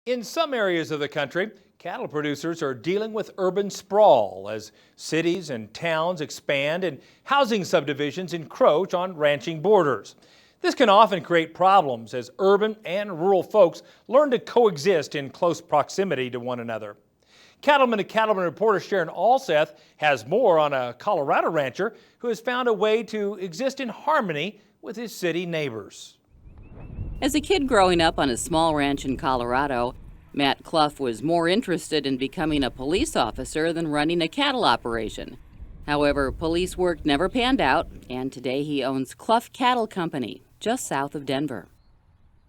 In some areas of the country, cattle producers are dealing with urban sprawl as cities and towns expand and housing subdivisions encroach on ranching borders. This can often create problems as urban and rural folks learn to coexist in close proximity to one another. Cattlemen to Cattlemen reporter Sharon Alseth has more on a Colorado rancher who has found a way to exist in harmony with his city neighbors. As a kid growing up on a small ranch in Colorado, Matt Clough was more interested in becoming a police officer than running a cattle operation. However, police work never panned out, and today he owns Clough Cattle Company, just south of Denver.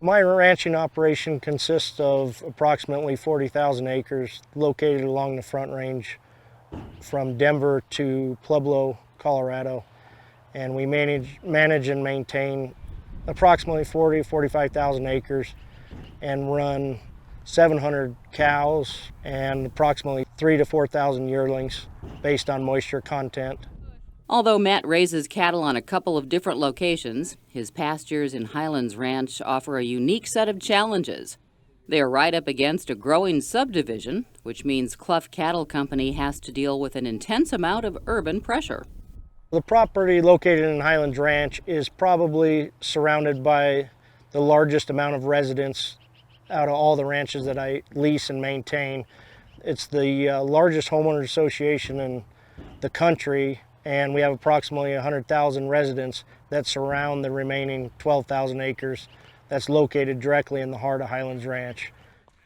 My ranching operation consists of approximately 40,000 acres located along the Front Range from Denver to Pueblo, Colorado. And we manage and maintain approximately 45,000 acres and run 700 cows and approximately 3,000 to 4,000 yearlings based on moisture content. Although Matt raises cattle on a couple of different locations, his pastures in Highlands Ranch offer a unique set of challenges. They are right up against a growing subdivision, which means Clough Cattle Company has to deal with an intense amount of urban pressure. The property located in Highlands Ranch is probably surrounded by the largest amount of residents out of all the ranches that I lease and maintain. It's the largest homeowners association in the country, and we have approximately 100,000 residents that surround the remaining 12,000 acres that's located directly in the heart of Highlands Ranch.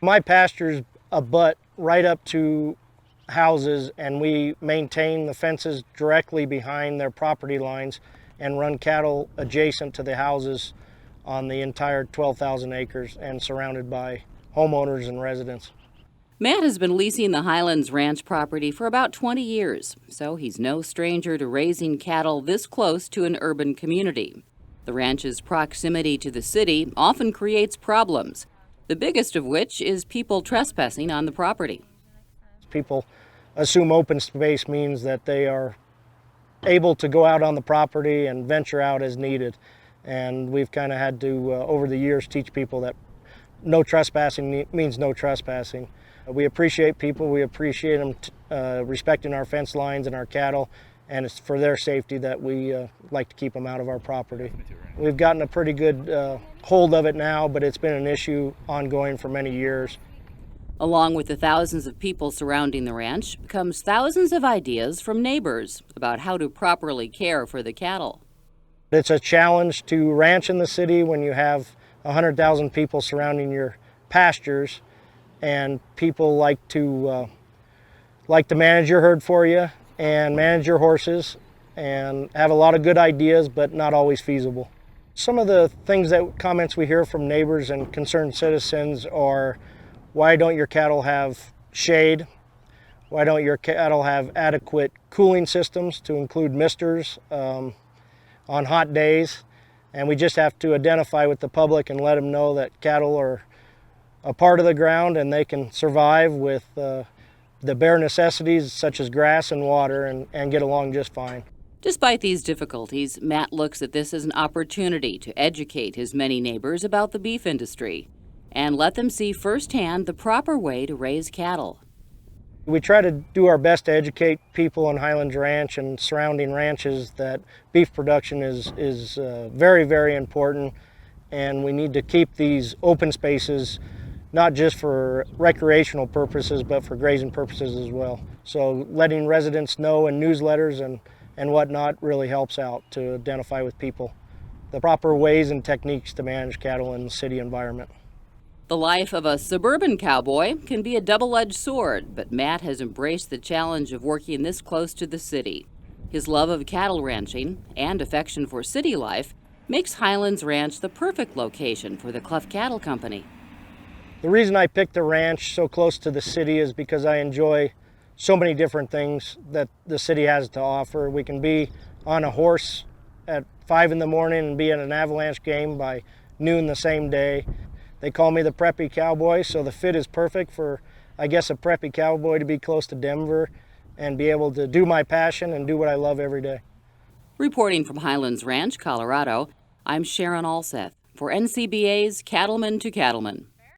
My pastures abut right up to houses, and we maintain the fences directly behind their property lines and run cattle adjacent to the houses on the entire 12,000 acres and surrounded by homeowners and residents. Matt has been leasing the Highlands Ranch property for about 20 years, so he's no stranger to raising cattle this close to an urban community. The ranch's proximity to the city often creates problems, the biggest of which is people trespassing on the property. People assume open space means that they are able to go out on the property and venture out as needed. And we've kind of had to, over the years, teach people that no trespassing means no trespassing. We appreciate people, we appreciate them respecting our fence lines and our cattle, and it's for their safety that we like to keep them out of our property. We've gotten a pretty good hold of it now, but it's been an issue ongoing for many years. Along with the thousands of people surrounding the ranch comes thousands of ideas from neighbors about how to properly care for the cattle. It's a challenge to ranch in the city when you have 100,000 people surrounding your pastures, and people like to manage your herd for you and manage your horses and have a lot of good ideas, but not always feasible. Some of the comments we hear from neighbors and concerned citizens are, why don't your cattle have shade? Why don't your cattle have adequate cooling systems to include misters on hot days? And we just have to identify with the public and let them know that cattle are a part of the ground and they can survive with the bare necessities such as grass and water and get along just fine. Despite these difficulties, Matt looks at this as an opportunity to educate his many neighbors about the beef industry and let them see firsthand the proper way to raise cattle. We try to do our best to educate people on Highlands Ranch and surrounding ranches that beef production is very, very important, and we need to keep these open spaces not just for recreational purposes, but for grazing purposes as well. So letting residents know in newsletters and whatnot really helps out to identify with people the proper ways and techniques to manage cattle in the city environment. The life of a suburban cowboy can be a double-edged sword, but Matt has embraced the challenge of working this close to the city. His love of cattle ranching and affection for city life makes Highlands Ranch the perfect location for the Clough Cattle Company. The reason I picked the ranch so close to the city is because I enjoy so many different things that the city has to offer. We can be on a horse at 5 in the morning and be at an Avalanche game by noon the same day. They call me the preppy cowboy, so the fit is perfect for, I guess, a preppy cowboy to be close to Denver and be able to do my passion and do what I love every day. Reporting from Highlands Ranch, Colorado, I'm Sharon Alseth for NCBA's Cattlemen to Cattlemen.